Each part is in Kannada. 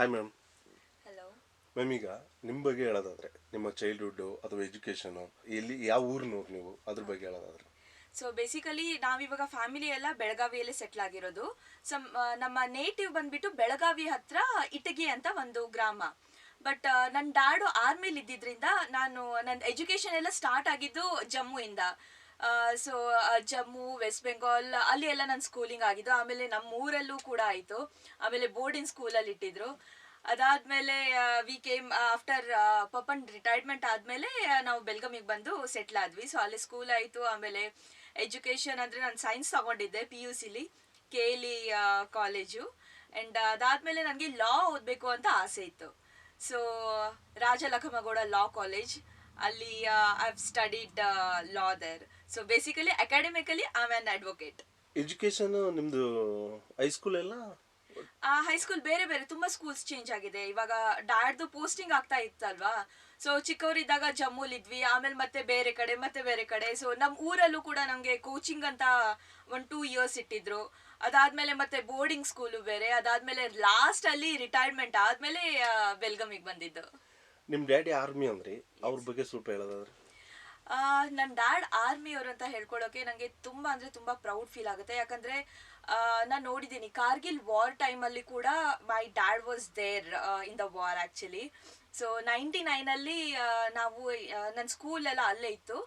Hi ma'am. ಹಲೋ. ಮ್ಯಾಮ್, ಈಗ ನಿಮ್ಮ ಬಗ್ಗೆ ಹೇಳೋದಾದ್ರೆ ನಿಮ್ಮ ಚೈಲ್ಡ್ಹುಡ್ಡು ಅಥವಾ ಎಜುಕೇಷನು ಎಲ್ಲಿ ಯಾವ ಊರಿನವ್ರು ನೀವು ಅದ್ರ ಬಗ್ಗೆ ಹೇಳೋದಾದ್ರೆ. ಸೊ ಬೇಸಿಕಲಿ ನಾವಿವಾಗ ಫ್ಯಾಮಿಲಿ ಎಲ್ಲ ಬೆಳಗಾವಿಯಲ್ಲೇ ಸೆಟ್ಲ್ ಆಗಿರೋದು. ಸೊ ನಮ್ಮ ನೇಟಿವ್ ಬಂದ್ಬಿಟ್ಟು ಬೆಳಗಾವಿ ಹತ್ರ ಇಟಗಿ ಅಂತ ಒಂದು ಗ್ರಾಮ. ಬಟ್ ನನ್ನ ಡ್ಯಾಡು ಆರ್ಮಿಲಿ ಇದ್ದಿದ್ರಿಂದ ನನ್ನ ಎಜುಕೇಶನ್ ಎಲ್ಲ ಸ್ಟಾರ್ಟ್ ಆಗಿದ್ದು ಜಮ್ಮುಯಿಂದ. ಸೊ ಜಮ್ಮು, ವೆಸ್ಟ್ ಬೆಂಗಾಲ್ ಅಲ್ಲಿ ಎಲ್ಲ ನನ್ನ ಸ್ಕೂಲಿಂಗ್ ಆಗಿದ್ದು. ಆಮೇಲೆ ನಮ್ಮ ಊರಲ್ಲೂ ಕೂಡ ಆಯಿತು. ಆಮೇಲೆ ಬೋರ್ಡಿಂಗ್ ಸ್ಕೂಲಲ್ಲಿ ಇಟ್ಟಿದ್ರು. ಅದಾದ್ಮೇಲೆ ವಿ ಕೇಮ್ ಆಫ್ಟರ್ ಪಪ್ಪನ್ ರಿಟೈರ್ಮೆಂಟ್ ಆದ್ಮೇಲೆ ನಾವು ಬೆಲ್ಗಮಿಗೆ ಬಂದು ಸೆಟ್ಲ್ ಆದ್ವಿ. ಸೊ ಅಲ್ಲಿ ಸ್ಕೂಲ್ ಆಯಿತು. ಆಮೇಲೆ ಎಜುಕೇಶನ್ ಅಂದರೆ ನಾನು ಸೈನ್ಸ್ ತಗೊಂಡಿದ್ದೆ PUCಲಿ, KLE ಕಾಲೇಜು. ಆ್ಯಂಡ್ ಅದಾದಮೇಲೆ ನನಗೆ ಲಾ ಓದಬೇಕು ಅಂತ ಆಸೆ ಇತ್ತು. So Raja Lakhamagouda law college, ಅಲ್ಲಿ I have studied law there. So basically academically I am an advocate. Education ನಿಮ್ಮದು ಹೈಸ್ಕೂಲ್ ಎಲ್ಲ ಹೈಸ್ಕೂಲ್ ಬೇರೆ ಬೇರೆ ತುಂಬಾ ಸ್ಕೂಲ್ಸ್ ಚೇಂಜ್ ಆಗಿದೆ. ಇವಾಗ ಡ್ಯಾಡ್ದು ಪೋಸ್ಟಿಂಗ್ ಆಗ್ತಾ ಇತ್ತಲ್ವಾ. ಸೊ ಚಿಕ್ಕವರಿದ್ದಾಗ ಜಮ್ಮೂಲ್ ಇದ್ವಿ, ಆಮೇಲೆ ಮತ್ತೆ ಬೇರೆ ಕಡೆ ಮತ್ತೆ ಬೇರೆ ಕಡೆ. ಸೊ ನಮ್ಮ ಊರಲ್ಲೂ ಕೂಡ ನಮಗೆ ಕೋಚಿಂಗ್ ಅಂತ 1-2 ಇಯರ್ಸ್ ಇಟ್ಟಿದ್ರು. ಅದಾದ್ಮೇಲೆ ಮತ್ತೆ ಬೋರ್ಡಿಂಗ್ ಸ್ಕೂಲು ಬೇರೆ. ಅದಾದ್ಮೇಲೆ ಲಾಸ್ಟ್ ಅಲ್ಲಿ ರಿಟೈರ್ಮೆಂಟ್ ಆದ್ಮೇಲೆ ಬೆಲ್ಗಮಿಗೆ ಬಂದಿದ್ದು. ನಿಮ್ಮ ಡ್ಯಾಡಿ ಆರ್ಮಿ ಅಂದ್ರಿ, ಅವ್ರ ಬಗ್ಗೆ ಸ್ವಲ್ಪ ಹೇಳೋದಾದ್ರೆ. ನನ್ನ ಡ್ಯಾಡ್ ಆರ್ಮಿ ಅವರು ಅಂತ ಹೇಳ್ಕೊಳ್ಳೋಕೆ ನನಗೆ ತುಂಬ ಅಂದರೆ ತುಂಬ ಪ್ರೌಡ್ ಫೀಲ್ ಆಗುತ್ತೆ. ಯಾಕಂದರೆ ನಾನು ನೋಡಿದ್ದೀನಿ ಕಾರ್ಗಿಲ್ ವಾರ್ ಟೈಮಲ್ಲಿ ಕೂಡ my dad was there in the war actually. So 99ಅಲ್ಲಿ ನಾವು ನನ್ನ ಸ್ಕೂಲೆಲ್ಲ ಅಲ್ಲೇ ಇತ್ತು.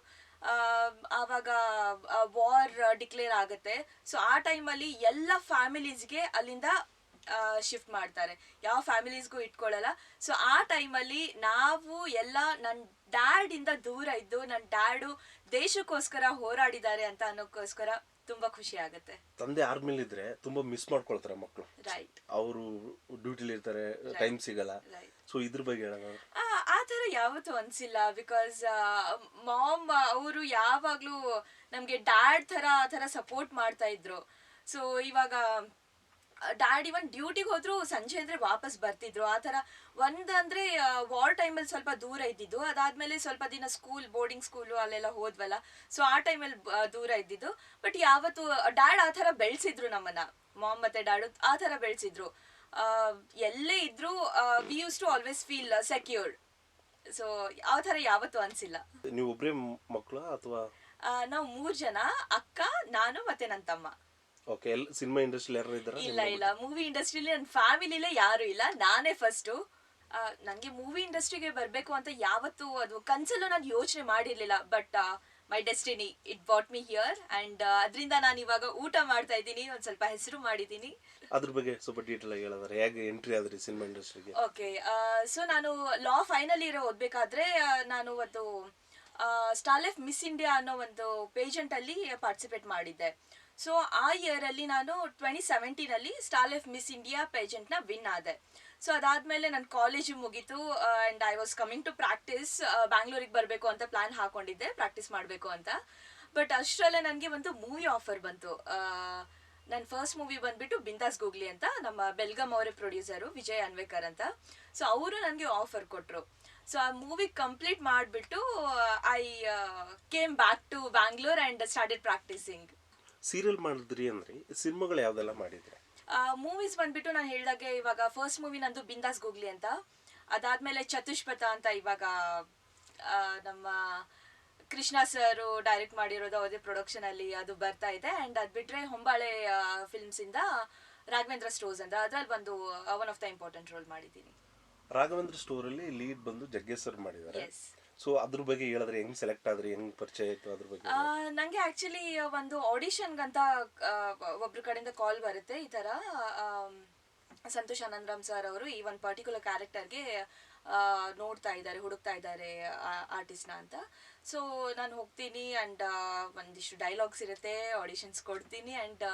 ಆವಾಗ ವಾರ್ ಡಿಕ್ಲೇರ್ ಆಗುತ್ತೆ. ಸೊ ಆ ಟೈಮಲ್ಲಿ ಎಲ್ಲ ಫ್ಯಾಮಿಲೀಸ್ಗೆ ಅಲ್ಲಿಂದ ಶಿಫ್ಟ್ ಮಾಡ್ತಾರೆ, ಯಾವ ಫ್ಯಾಮಿಲೀಸ್ಗೂ ಇಟ್ಕೊಳ್ಳಲ್ಲ. ಸೊ ಆ ಟೈಮಲ್ಲಿ ನಾವು ಎಲ್ಲ ನನ್ನ ಡ್ಯಾಡಿಂದ ದೂರ ಇದ್ದು ನನ್ನ ಡ್ಯಾಡು ದೇಶಕ್ಕೋಸ್ಕರ ಹೋರಾಡಿದ್ದಾರೆ ಅಂತ ಅನ್ನೋಕ್ಕೋಸ್ಕರ ತುಂಬಾ ಖುಷಿ ಆಗುತ್ತೆ. ತಂದೆ ಆರ್ಮಿಲಿ ಇದ್ರೆ ತುಂಬಾ ಮಿಸ್ ಮಾಡ್ಕೊಳ್ತಾರೆ ಮಕ್ಕಳು. ರೈಟ್. ಅವರು ಡ್ಯೂಟಿಲಿ ಇರ್ತಾರೆ, ಟೈಮ್ ಸಿಗಲ್ಲ. ಸೊ ಇದ್ರ ಬಗ್ಗೆ ಹೇಳೋದಾದ್ರೆ. ಆ ಥರ ಯಾವತ್ತೂ ಅನಿಸಿಲ್ಲ. ಬಿಕಾಸ್ ಮಾಮ್ ಅವರು ಯಾವಾಗಲೂ ನಮಗೆ ಡ್ಯಾಡ್ ಥರ ಆ ಥರ ಸಪೋರ್ಟ್ ಮಾಡ್ತಾ ಇದ್ರು. ಸೊ ಇವಾಗ ಡ್ಯಾಡ್ ಇವನ್ ಡ್ಯೂಟಿಗೆ ಹೋದ್ರು ಸಂಜೆ ಅಂದರೆ ವಾಪಸ್ ಬರ್ತಿದ್ರು. ಆ ಥರ ಒಂದಂದರೆ ವಾರ್ ಟೈಮಲ್ಲಿ ಸ್ವಲ್ಪ ದೂರ ಇದ್ದಿದ್ದು. ಅದಾದಮೇಲೆ ಸ್ವಲ್ಪ ದಿನ ಬೋರ್ಡಿಂಗ್ ಸ್ಕೂಲು ಅಲ್ಲೆಲ್ಲ ಹೋದ್ವಲ್ಲ. ಸೊ ಆ ಟೈಮಲ್ಲಿ ದೂರ ಇದ್ದಿದ್ದು. ಬಟ್ ಯಾವತ್ತು ಡ್ಯಾಡ್ ಆ ಥರ ಬೆಳೆಸಿದ್ರು ನಮ್ಮನ್ನು. ಮಾಮ್ ಮತ್ತು ಡ್ಯಾಡು ಆ ಥರ ಬೆಳೆಸಿದ್ರು. ಎಲ್ಲೇ ಇದ್ರೂ we use to always feel secured. So ಆ ಥರ ಯಾವತ್ತೂ ಅನಿಸಿಲ್ಲ. ನೀವು ಒಬ್ಬರೇ ಮಕ್ಕಳ ಅಥವಾ? ನಾವು 3 ಜನ, ಅಕ್ಕ, ನಾನು ಮತ್ತೆ ನನ್ನ ತಮ್ಮ. ಓಕೆ. ಸಿನಿಮಾ ಇಂಡಸ್ಟ್ರಿ ಯಾರು ಇದ್ದಾರೆ? ಇಲ್ಲ, ಮೂವಿ ಇಂಡಸ್ಟ್ರಿಲಿ ನನ್ನ ಫ್ಯಾಮಿಲಿಲೇ ಯಾರು ಇಲ್ಲ, ನಾನೇ ಫಸ್ಟು. ನನಗೆ ಮೂವಿ ಇಂಡಸ್ಟ್ರಿಗೆ ಬರಬೇಕು ಅಂತ ಯಾವತ್ತೂ ಅದು ಕನಸಲ್ಲೂ ನಾನು ಯೋಚನೆ ಮಾಡಿರಲಿಲ್ಲ. But my destiny it brought me here. And ಅದರಿಂದ ನಾನು ಇವಾಗ ಊಟ ಮಾಡ್ತಾ ಇದ್ದೀನಿ, ಒಂದು ಸ್ವಲ್ಪ ಹೆಸರು ಮಾಡಿದ್ದೀನಿ. ಅದ್ರ ಬಗ್ಗೆ ಸ್ವಲ್ಪ ಡೀಟೇಲ್ ಆಗಿ ಹೇಳೋದಾರೆ, ಹೇಗೆ ಎಂಟ್ರಿ ಆದ್ರಿ ಸಿನಿಮಾ ಇಂಡಸ್ಟ್ರಿಗೆ? ಓಕೆ. ಸೊ ನಾನು ಲಾ ಫೈನಲ್ ಇಯರ್ ಓದಬೇಕಾದ್ರೆ ನಾನು ಒಂದು ಸ್ಟಾರ್ ಲೈಫ್ ಮಿಸ್ ಇಂಡಿಯಾ ಅನ್ನೋ ಒಂದು ಪೇಜೆಂಟಲ್ಲಿ ಪಾರ್ಟಿಸಿಪೇಟ್ ಮಾಡಿದ್ದೆ. ಸೊ ಆ ಇಯರಲ್ಲಿ ನಾನು 2017ಅಲ್ಲಿ ಸ್ಟಾರ್ ಲೈಫ್ ಮಿಸ್ ಇಂಡಿಯಾ ಪೇಜೆಂಟ್ನ ವಿನ್ ಆದೆ. ಸೊ ಅದಾದಮೇಲೆ ನನ್ನ ಕಾಲೇಜು ಮುಗೀತು. And I was coming to practice. ಬ್ಯಾಂಗ್ಳೂರಿಗೆ ಬರಬೇಕು ಅಂತ ಪ್ಲ್ಯಾನ್ ಹಾಕೊಂಡಿದ್ದೆ, ಪ್ರಾಕ್ಟೀಸ್ ಮಾಡಬೇಕು ಅಂತ. ಬಟ್ ಅಷ್ಟರಲ್ಲೇ ನನಗೆ ಒಂದು ಮೂವಿ ಆಫರ್ ಬಂತು. ನನ್ನ ಫಸ್ಟ್ ಮೂವಿ ಬಂದ್ಬಿಟ್ಟು ಬಿಂದಾಸ್ ಗೂಗ್ಲಿ ಅಂತ, ನಮ್ಮ ಬೆಲ್ಗಮ್ ಅವರೇ ಪ್ರೊಡ್ಯೂಸರು, ವಿಜಯ್ ಅನ್ವೇಕರ್ ಅಂತ. ಸೊ ಅವರು ನನಗೆ ಆಫರ್ ಕೊಟ್ಟರು. ಸೊ ಆ ಮೂವಿ ಕಂಪ್ಲೀಟ್ ಮಾಡಿಬಿಟ್ಟು I came back to Bangalore and started practising. Serial ಮಾಡಿದ್ರಿ ಅಂದ್ರೆ ಸಿನಿಮಾಗಳು ಯಾವ್ದೆಲ್ಲ ಮಾಡಿದ್ರೆ? ಮೂವೀಸ್ ಬಂದ್ಬಿಟ್ಟು ನಾನು ಹೇಳಿದಾಗೆ ಇವಾಗ ಫಸ್ಟ್ ಮೂವಿ ನಂದು ಬಿಂದಾಸ್ ಗೂಗ್ಲಿ ಅಂತ. ಅದಾದಮೇಲೆ ಚತುಷ್ಪಥ ಅಂತ ಇವಾಗ ನಮ್ಮ ಕೃಷ್ಣ ಸರು ಡೈರೆಕ್ಟ್ ಮಾಡಿರೋದು, ಅದೇ ಪ್ರೊಡಕ್ಷನಲ್ಲಿ ಅದು ಬರ್ತಾ ಇದೆ. ಆ್ಯಂಡ್ ಅದು ಬಿಟ್ಟರೆ ಹೊಂಬಾಳೆ ಫಿಲ್ಮ್ಸಿಂದ ರಾಘವೇಂದ್ರ ಸ್ಟೋರ್ಸ್ ಅಂತ, ಅದ್ರಲ್ಲಿ ಒಂದು one of the important role ಮಾಡಿದ್ದೀನಿ. ರಾಘವೇಂದ್ರ ಸ್ಟೋರಲ್ಲಿ ಲೀಡ್ ಬಂದು ಜಗ್ಗೇಶ್ ಸರ್ ಮಾಡಿದ್ದಾರೆ. ಎಸ್. ಸೊ ಅದ್ರ ಬಗ್ಗೆ ಹೇಳಿದ್ರೆ, ಹೆಂಗ್ ಸೆಲೆಕ್ಟ್ ಆದ್ರಿ, ಹೆಂಗ್ ಪರಿಚಯ ಆಯ್ತು ಅದ್ರ ಬಗ್ಗೆ? ನನಗೆ ಆ್ಯಕ್ಚುಲಿ ಒಂದು ಆಡಿಷನ್ಗಂತ ಒಬ್ರ ಕಡೆಯಿಂದ ಕಾಲ್ ಬರುತ್ತೆ. ಈ ಥರ ಸಂತೋಷ್ ಆನಂದರಾಮ್ ಸರ್ ಅವರು ಈ ಒಂದು ಪರ್ಟಿಕ್ಯುಲರ್ ಕ್ಯಾರೆಕ್ಟರ್ಗೆ ಹುಡುಕ್ತಾ ಇದ್ದಾರೆ ಆರ್ಟಿಸ್ಟ್ನ ಅಂತ. ಸೊ ನಾನು ಹೋಗ್ತೀನಿ. ಆ್ಯಂಡ್ ಒಂದಿಷ್ಟು ಡೈಲಾಗ್ಸ್ ಇರುತ್ತೆ, ಆಡಿಷನ್ಸ್ ಕೊಡ್ತೀನಿ. ಆ್ಯಂಡ್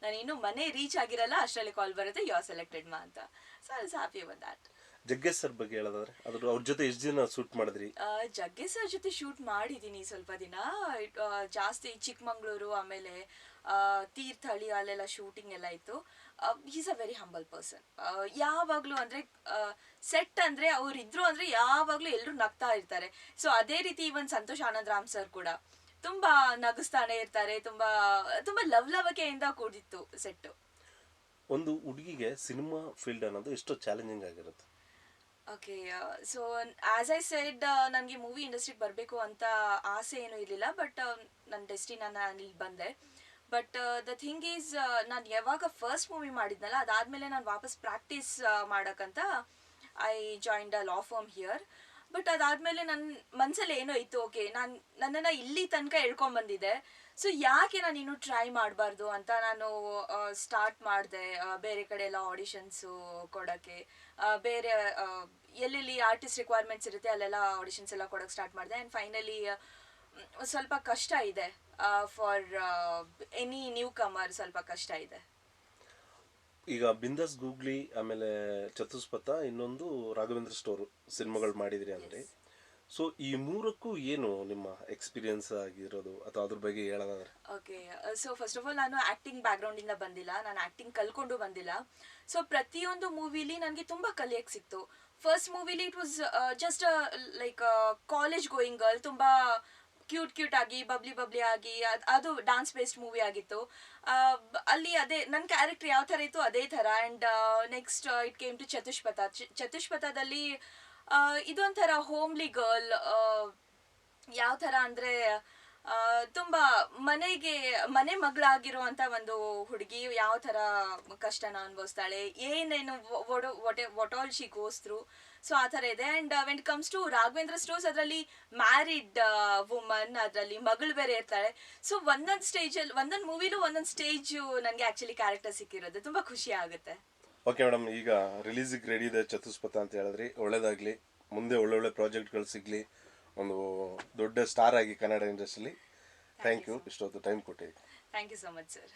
ನಾನು ಇನ್ನೂ ಮನೆ ರೀಚ್ ಆಗಿರಲ್ಲ ಅಷ್ಟರಲ್ಲಿ ಕಾಲ್ ಬರುತ್ತೆ, ಯು ಆರ್ ಸೆಲೆಕ್ಟೆಡ್ ಮಾ ಅಂತ. So I was happy with that. Jaggesh sir ಬಗ್ಗೆ ಹೇಳೋದಾದ್ರೆ, ಅವ್ರ ಜೊತೆ ಎಷ್ಟು ದಿನ ಶೂಟ್ ಮಾಡಿದ್ರಿ? ಜಗ್ಗೇಶ್ ಸರ್ ಜೊತೆ ಶೂಟ್ ಮಾಡಿದ್ದೀನಿ ಸ್ವಲ್ಪ ದಿನ. ಜಾಸ್ತಿ ಚಿಕ್ಕಮಂಗ್ಳೂರು, ಆಮೇಲೆ ತೀರ್ಥಹಳ್ಳಿ ಅಲ್ಲೆಲ್ಲ ಶೂಟಿಂಗ್ ಎಲ್ಲ ಇತ್ತು. Is a very humble person. ಯಾವಾಗಲೂ ಅಂದರೆ ಸೆಟ್ ಅಂದರೆ ಅವರಿದ್ರು ಅಂದರೆ ಯಾವಾಗಲೂ ಎಲ್ಲರೂ ನಗ್ತಾ ಇರ್ತಾರೆ. ಸೊ ಅದೇ ರೀತಿ ಇವನ್ ಸಂತೋಷ್ ಆನಂದರಾಮ್ ಸರ್ ಕೂಡ ತುಂಬ ನಗಿಸ್ತಾನೆ ಇರ್ತಾರೆ. ತುಂಬ ತುಂಬ ಲವಲವಿಕೆಯಿಂದ ಕೂಡಿತ್ತು ಸೆಟ್ಟು. ಒಂದು ಹುಡುಗಿಗೆ ಸಿನಿಮಾ ಫೀಲ್ಡ್ ಅನ್ನೋದು ಎಷ್ಟೋ ಚಾಲೆಂಜಿಂಗ್ ಆಗಿರುತ್ತೆ. Okay, so as I said, ನನಗೆ ಮೂವಿ ಇಂಡಸ್ಟ್ರಿಗೆ ಬರಬೇಕು ಅಂತ ಆಸೆ ಏನೂ ಇರಲಿಲ್ಲ, ಬಟ್ ನನ್ನ ಡೆಸ್ಟಿನ ನಾನು ಇಲ್ಲಿ ಬಂದೆ. ಬಟ್ ದ ಥಿಂಗ್ ಈಸ್, ನಾನು ಯಾವಾಗ ಫಸ್ಟ್ ಮೂವಿ ಮಾಡಿದ್ನಲ್ಲ, ಅದಾದಮೇಲೆ ನಾನು ವಾಪಸ್ ಪ್ರಾಕ್ಟೀಸ್ ಮಾಡೋಕ್ಕಂತ I joined a law firm here. But ಅದಾದಮೇಲೆ ನನ್ನ ಮನಸ್ಸಲ್ಲಿ ಏನೋ ಇತ್ತು, ಓಕೆ ನಾನು ನನ್ನನ್ನು ಇಲ್ಲಿ ತನಕ ಎಳ್ಕೊಂಬಂದಿದ್ದೆ, ಸೊ ಯಾಕೆ ನಾನು ಇನ್ನೂ ಟ್ರೈ ಮಾಡಬಾರ್ದು ಅಂತ ನಾನು ಸ್ಟಾರ್ಟ್ ಮಾಡಿದೆ. ಬೇರೆ ಕಡೆ ಎಲ್ಲ ಆಡಿಷನ್ಸು ಕೊಡೋಕ್ಕೆ, ಬೇರೆ ಎಲ್ಲೆಲ್ಲಿ ಆರ್ಟಿಸ್ಟ್ ರಿಕ್ವೈರ್ಮೆಂಟ್ಸ್ ಇರುತ್ತೆ ಅಲ್ಲೆಲ್ಲ ಆಡಿಷನ್ಸ್ ಎಲ್ಲ ಕೊಡೋಕ್ಕೆ ಸ್ಟಾರ್ಟ್ ಮಾಡಿದೆ. ಆ್ಯಂಡ್ ಫೈನಲಿ ಸ್ವಲ್ಪ ಕಷ್ಟ ಇದೆ ಫಾರ್ ಎನಿ ನ್ಯೂ ಕಮರ್, ಸ್ವಲ್ಪ ಕಷ್ಟ ಇದೆ. ಈಗ ಬಿಂದಾಸ್ ಗೂಗ್ಲಿ, ಆಮೇಲೆ ಚತುಷ್ಪಥ, ಇನ್ನೊಂದು ರಾಘವೇಂದ್ರ ಸ್ಟೋರ್ ಸಿನಿಮಾಗಳು ಮಾಡಿದ್ರಿ ಅಂದರೆ, ಸೊ ಈ ಮೂರಕ್ಕೂ ಏನು ನಿಮ್ಮ ಎಕ್ಸ್ಪೀರಿಯನ್ಸ್ ಆಗಿರೋದು ಅಥವಾ ಅದ್ರ ಬಗ್ಗೆ ಹೇಳೋದಾದ್ರೆ? Okay, so first of all ನಾನು ಆ್ಯಕ್ಟಿಂಗ್ ಬ್ಯಾಕ್ಗ್ರೌಂಡಿಂದ ಬಂದಿಲ್ಲ, ನಾನು ಆ್ಯಕ್ಟಿಂಗ್ ಕಲ್ಕೊಂಡು ಬಂದಿಲ್ಲ. ಸೊ ಪ್ರತಿಯೊಂದು ಮೂವಿಲಿ ನನಗೆ ತುಂಬ ಕಲಿಯೋಕ್ಕೆ ಸಿಕ್ತು. ಫಸ್ಟ್ ಮೂವಿಲಿ it was just like college going girl, ತುಂಬ ಕ್ಯೂಟ್ ಆಗಿ ಬಬ್ಲಿ ಆಗಿ, ಅದು ಡಾನ್ಸ್ ಬೇಸ್ಡ್ ಮೂವಿ ಆಗಿತ್ತು. ಅಲ್ಲಿ ಅದೇ ನನ್ನ ಕ್ಯಾರೆಕ್ಟರ್ ಯಾವ ಥರ ಇತ್ತು ಅದೇ ಥರ. And next it came to Chatushpatha. ಚತುಷ್ಪಥದಲ್ಲಿ ಇದೊಂಥರ ಹೋಮ್ಲಿ ಗರ್ಲ್, ಯಾವ ಥರ ಅಂದರೆ ತುಂಬ ಮನೆ ಮಗಳಾಗಿರುವಂಥ ಒಂದು ಹುಡುಗಿ ಯಾವ ಥರ ಕಷ್ಟನ ಅನುಭವಿಸ್ತಾಳೆ, ಏನೇನು what all she goes through, so ಆ ಥರ ಇದೆ. And when it comes to Raghavendra stores, ಅದರಲ್ಲಿ ಮ್ಯಾರಿಡ್ ವುಮನ್, ಅದರಲ್ಲಿ ಮಗಳು ಬೇರೆ ಇರ್ತಾಳೆ. ಸೊ ಒಂದೊಂದು ಮೂವಿಲೂ ಒಂದೊಂದು ಸ್ಟೇಜು ನನಗೆ ಆ್ಯಕ್ಚುಲಿ ಕ್ಯಾರೆಕ್ಟರ್ ಸಿಕ್ಕಿರೋದು ತುಂಬ ಖುಷಿ ಆಗುತ್ತೆ. ಓಕೆ ಮೇಡಮ್, ಈಗ ರಿಲೀಸಿಗೆ ರೆಡಿ ಇದೆ ಚತುಷ್ಪಥ ಅಂತ ಹೇಳಿದ್ರಿ, ಒಳ್ಳೇದಾಗಲಿ, ಮುಂದೆ ಒಳ್ಳೊಳ್ಳೆ ಪ್ರಾಜೆಕ್ಟ್ಗಳು ಸಿಗಲಿ, ಒಂದು ದೊಡ್ಡ ಸ್ಟಾರ್ ಆಗಿ ಕನ್ನಡ ಇಂಡಸ್ಟ್ರಿಲಿ. ಥ್ಯಾಂಕ್ ಯು, ಇಷ್ಟೊತ್ತು ಟೈಮ್ ಕೊಟ್ಟಿದ್ದೀವಿ. Thank you so much sir.